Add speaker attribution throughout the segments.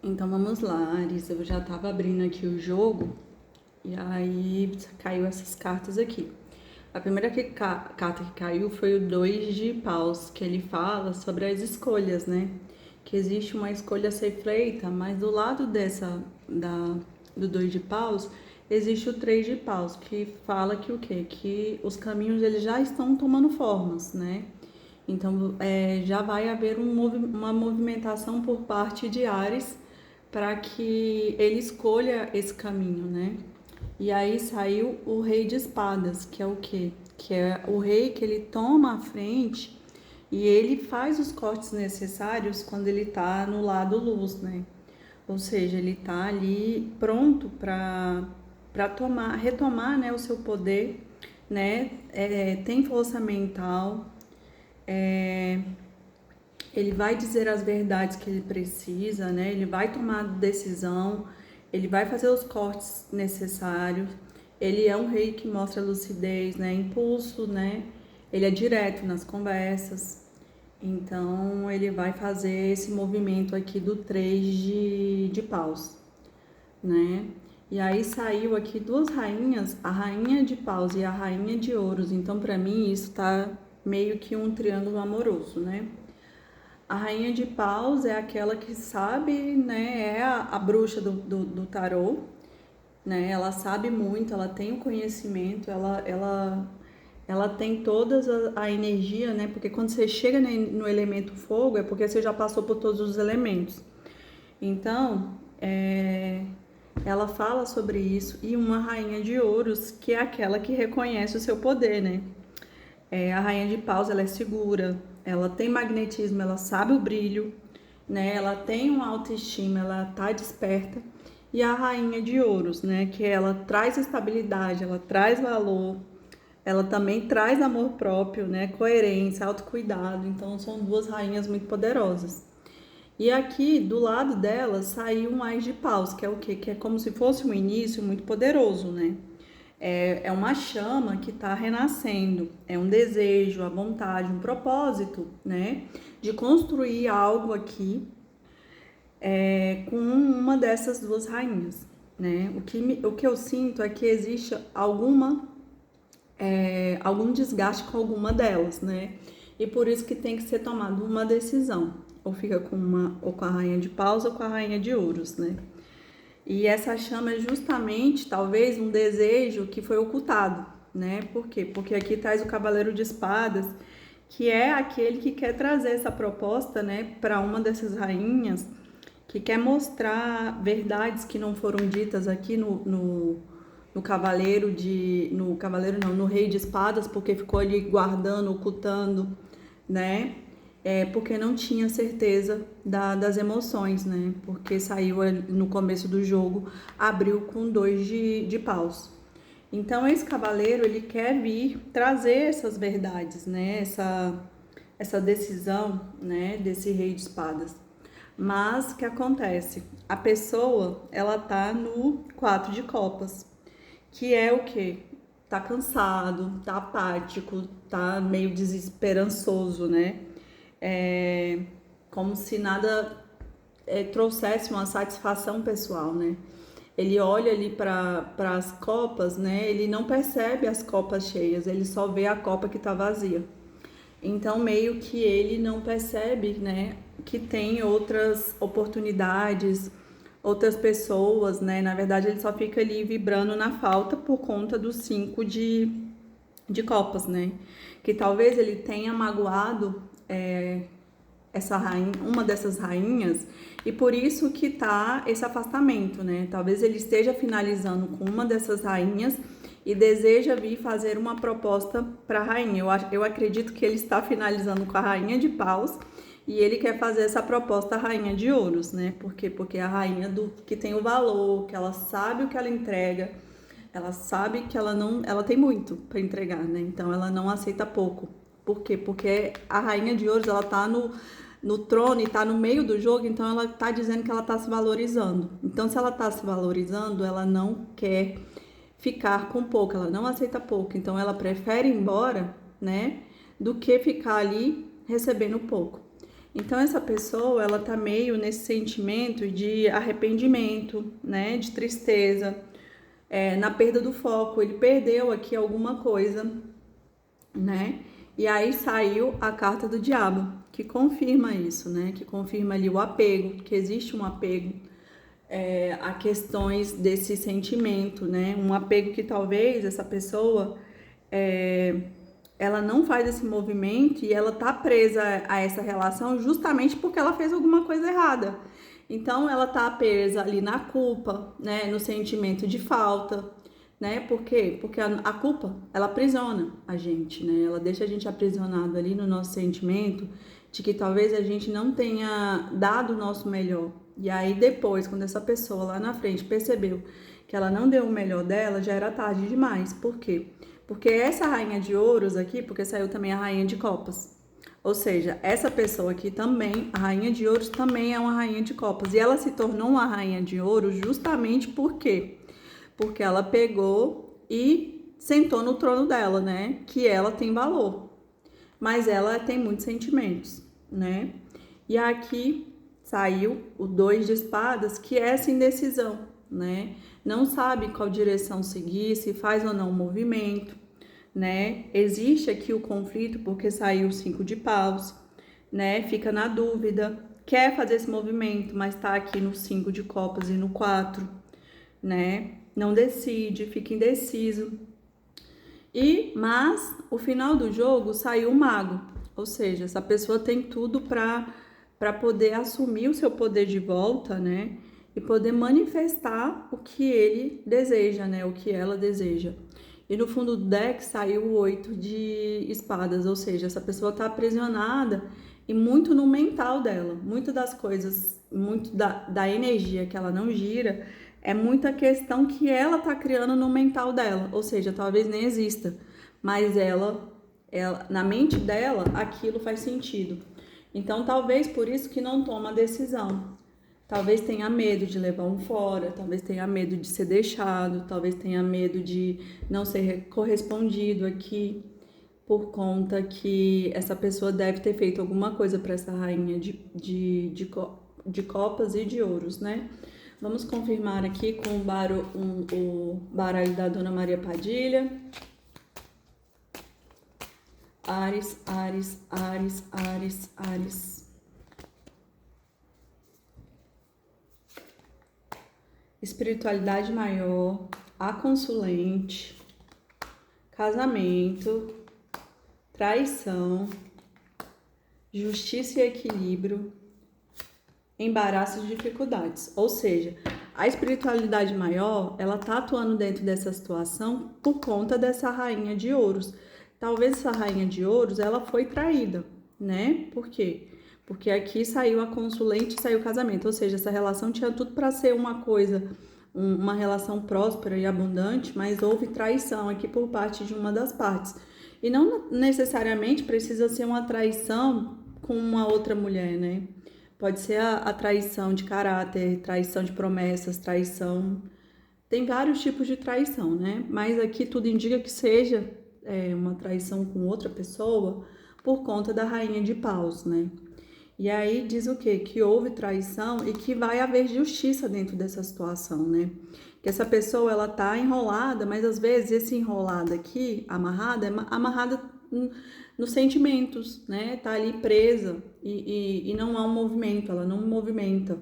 Speaker 1: Então vamos lá, Arisa. Eu já tava abrindo aqui o jogo e aí caiu essas cartas aqui. A primeira carta que caiu foi o 2 de paus, que ele fala sobre as escolhas, né? Que existe uma escolha a ser feita, mas do lado do 2 de paus, existe o 3 de paus, que fala que o quê? Que os caminhos eles já estão tomando formas, né? Então, já vai haver uma movimentação por parte de Ares para que ele escolha esse caminho, né? E aí saiu o Rei de Espadas, que é o quê? Que é o rei que ele toma a frente e ele faz os cortes necessários quando ele tá no lado luz, né? Ou seja, ele tá ali pronto para retomar, né, o seu poder, né? Tem força mental, é, ele vai dizer as verdades que ele precisa, né? Ele vai tomar decisão, ele vai fazer os cortes necessários. Ele é um rei que mostra lucidez, né? Impulso, né? Ele é direto nas conversas. Então, ele vai fazer esse movimento aqui do 3 de paus, né? E aí saiu aqui duas rainhas, a rainha de paus e a rainha de ouros. Então, para mim, isso tá meio que um triângulo amoroso, né? A rainha de paus é aquela que sabe, né? É a bruxa do tarô, né? Ela sabe muito, ela tem o conhecimento, ela tem toda a energia, né? Porque quando você chega no elemento fogo é porque você já passou por todos os elementos. Então, ela fala sobre isso. E uma rainha de ouros, que é aquela que reconhece o seu poder, né? A rainha de paus, ela é segura, ela tem magnetismo, ela sabe o brilho, né? Ela tem uma autoestima, ela tá desperta. E a rainha de ouros, né? Que ela traz estabilidade, ela traz valor, ela também traz amor próprio, né? Coerência, autocuidado. Então são duas rainhas muito poderosas. E aqui do lado dela saiu um Ás de Paus, que é o quê? Que é como se fosse um início muito poderoso, né? É uma chama que está renascendo, é um desejo, a vontade, um propósito, né? De construir algo aqui com uma dessas duas rainhas, né? O que eu sinto é que existe algum desgaste com alguma delas, né? E por isso que tem que ser tomada uma decisão, ou fica ou com a rainha de paus ou com a rainha de ouros, né? E essa chama é justamente, talvez, um desejo que foi ocultado, né? Por quê? Porque aqui traz o Cavaleiro de Espadas, que é aquele que quer trazer essa proposta, né, para uma dessas rainhas, que quer mostrar verdades que não foram ditas aqui no Cavaleiro no Cavaleiro não, no Rei de Espadas, porque ficou ali guardando, ocultando, né? Porque não tinha certeza das emoções, né? Porque saiu no começo do jogo, abriu com 2 de paus. Então, esse cavaleiro, ele quer vir trazer essas verdades, né? Essa decisão, né? Desse rei de espadas. Mas, o que acontece? A pessoa, ela tá no 4 de copas, que é o quê? Tá cansado, tá apático, tá meio desesperançoso, né? É, como se nada trouxesse uma satisfação pessoal, né? Ele olha ali para as copas, né? Ele não percebe as copas cheias, ele só vê a copa que está vazia. Então, meio que ele não percebe, né, que tem outras oportunidades, outras pessoas, né? Na verdade, ele só fica ali vibrando na falta por conta dos 5 de copas, né? Que talvez ele tenha magoado essa rainha, uma dessas rainhas, e por isso que tá esse afastamento, né? Talvez ele esteja finalizando com uma dessas rainhas e deseja vir fazer uma proposta para a rainha. Eu acredito que ele está finalizando com a rainha de paus e ele quer fazer essa proposta à rainha de ouros, né? Por quê? Porque é a rainha que tem o valor, que ela sabe o que ela entrega, ela sabe que ela tem muito para entregar, né? Então ela não aceita pouco. Por quê? Porque a rainha de ouros, ela tá no trono e tá no meio do jogo, então ela tá dizendo que ela tá se valorizando. Então, se ela tá se valorizando, ela não quer ficar com pouco, ela não aceita pouco. Então, ela prefere ir embora, né, do que ficar ali recebendo pouco. Então essa pessoa, ela tá meio nesse sentimento de arrependimento, né, de tristeza, na perda do foco. Ele perdeu aqui alguma coisa, né? E aí saiu a carta do diabo, que confirma isso, né? Que confirma ali o apego, que existe um apego a questões desse sentimento, né? Um apego que talvez essa pessoa ela não faz esse movimento e ela tá presa a essa relação justamente porque ela fez alguma coisa errada. Então ela tá presa ali na culpa, né, no sentimento de falta, né? Por quê? Porque a culpa, ela aprisiona a gente, né? Ela deixa a gente aprisionado ali no nosso sentimento de que talvez a gente não tenha dado o nosso melhor. E aí depois, quando essa pessoa lá na frente percebeu que ela não deu o melhor dela, já era tarde demais. Por quê? Porque essa rainha de ouros aqui, porque saiu também a rainha de copas. Ou seja, essa pessoa aqui também, a rainha de ouros também é uma rainha de copas. E ela se tornou uma rainha de ouros justamente por quê? Porque ela pegou e sentou no trono dela, né? Que ela tem valor. Mas ela tem muitos sentimentos, né? E aqui saiu o 2 de espadas, que é essa indecisão, né? Não sabe qual direção seguir, se faz ou não o movimento, né? Existe aqui o conflito porque saiu o 5 de paus, né? Fica na dúvida, quer fazer esse movimento, mas tá aqui no 5 de copas e no 4, né? Não decide, fica indeciso. Mas o final do jogo saiu o mago, ou seja, essa pessoa tem tudo para poder assumir o seu poder de volta, né? E poder manifestar o que ele deseja, né? O que ela deseja. E no fundo do deck saiu o 8 de espadas, ou seja, essa pessoa está aprisionada e muito no mental dela. Muito das coisas, muito da energia que ela não gira, é muita questão que ela tá criando no mental dela, ou seja, talvez nem exista, mas ela na mente dela, aquilo faz sentido. Então, talvez por isso que não toma decisão. Talvez tenha medo de levar um fora, talvez tenha medo de ser deixado, talvez tenha medo de não ser correspondido aqui, por conta que essa pessoa deve ter feito alguma coisa para essa rainha de copas e de ouros, né? Vamos confirmar aqui com o baralho da Dona Maria Padilha. Áries, Áries, Áries, Áries, Áries. Espiritualidade maior, a consulente, casamento, traição, justiça e equilíbrio, embaraços e dificuldades. Ou seja, a espiritualidade maior, ela tá atuando dentro dessa situação por conta dessa rainha de ouros. Talvez essa rainha de ouros, ela foi traída, né? Por quê? Porque aqui saiu a consulente e saiu o casamento. Ou seja, essa relação tinha tudo para ser uma coisa, uma relação próspera e abundante, mas houve traição aqui por parte de uma das partes. E não necessariamente precisa ser uma traição com uma outra mulher, né? Pode ser a traição de caráter, traição de promessas, traição. Tem vários tipos de traição, né? Mas aqui tudo indica que seja uma traição com outra pessoa por conta da rainha de paus, né? E aí diz o quê? Que houve traição e que vai haver justiça dentro dessa situação, né? Que essa pessoa, ela tá enrolada, mas às vezes esse enrolado aqui, amarrada, é amarrada nos sentimentos, né? Tá ali presa e não há um movimento, ela não movimenta.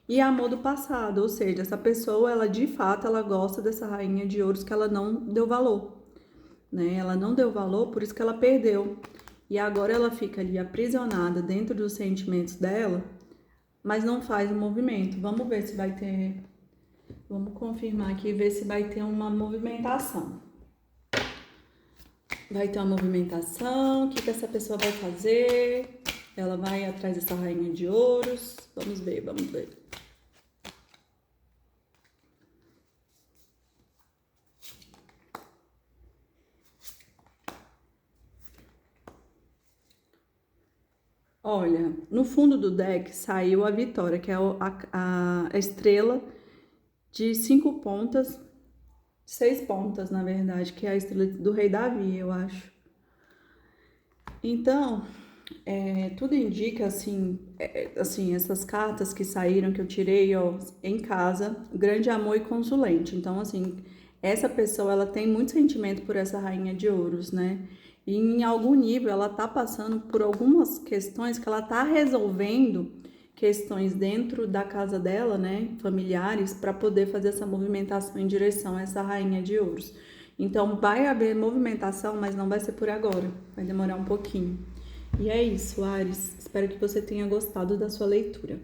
Speaker 1: E amor do passado, ou seja, essa pessoa, ela de fato, ela gosta dessa rainha de ouros que ela não deu valor, né? Ela não deu valor, por isso que ela perdeu. E agora ela fica ali aprisionada dentro dos sentimentos dela, mas não faz o movimento. Vamos ver se vai ter. Vamos confirmar aqui e ver se vai ter uma movimentação. Vai ter uma movimentação. O que essa pessoa vai fazer? Ela vai atrás dessa rainha de ouros. Vamos ver, vamos ver. Olha, no fundo do deck saiu a vitória, que é a estrela de 5 pontas, 6 pontas, na verdade, que é a estrela do rei Davi, eu acho. Então, Tudo indica, assim, essas cartas que saíram, que eu tirei, ó, em casa, grande amor e consulente. Então, assim, essa pessoa, ela tem muito sentimento por essa rainha de ouros, né? E em algum nível, ela tá passando por algumas questões que ela tá resolvendo, questões dentro da casa dela, né, familiares, para poder fazer essa movimentação em direção a essa rainha de ouros. Então, vai haver movimentação, mas não vai ser por agora, vai demorar um pouquinho. E é isso, Ares. Espero que você tenha gostado da sua leitura.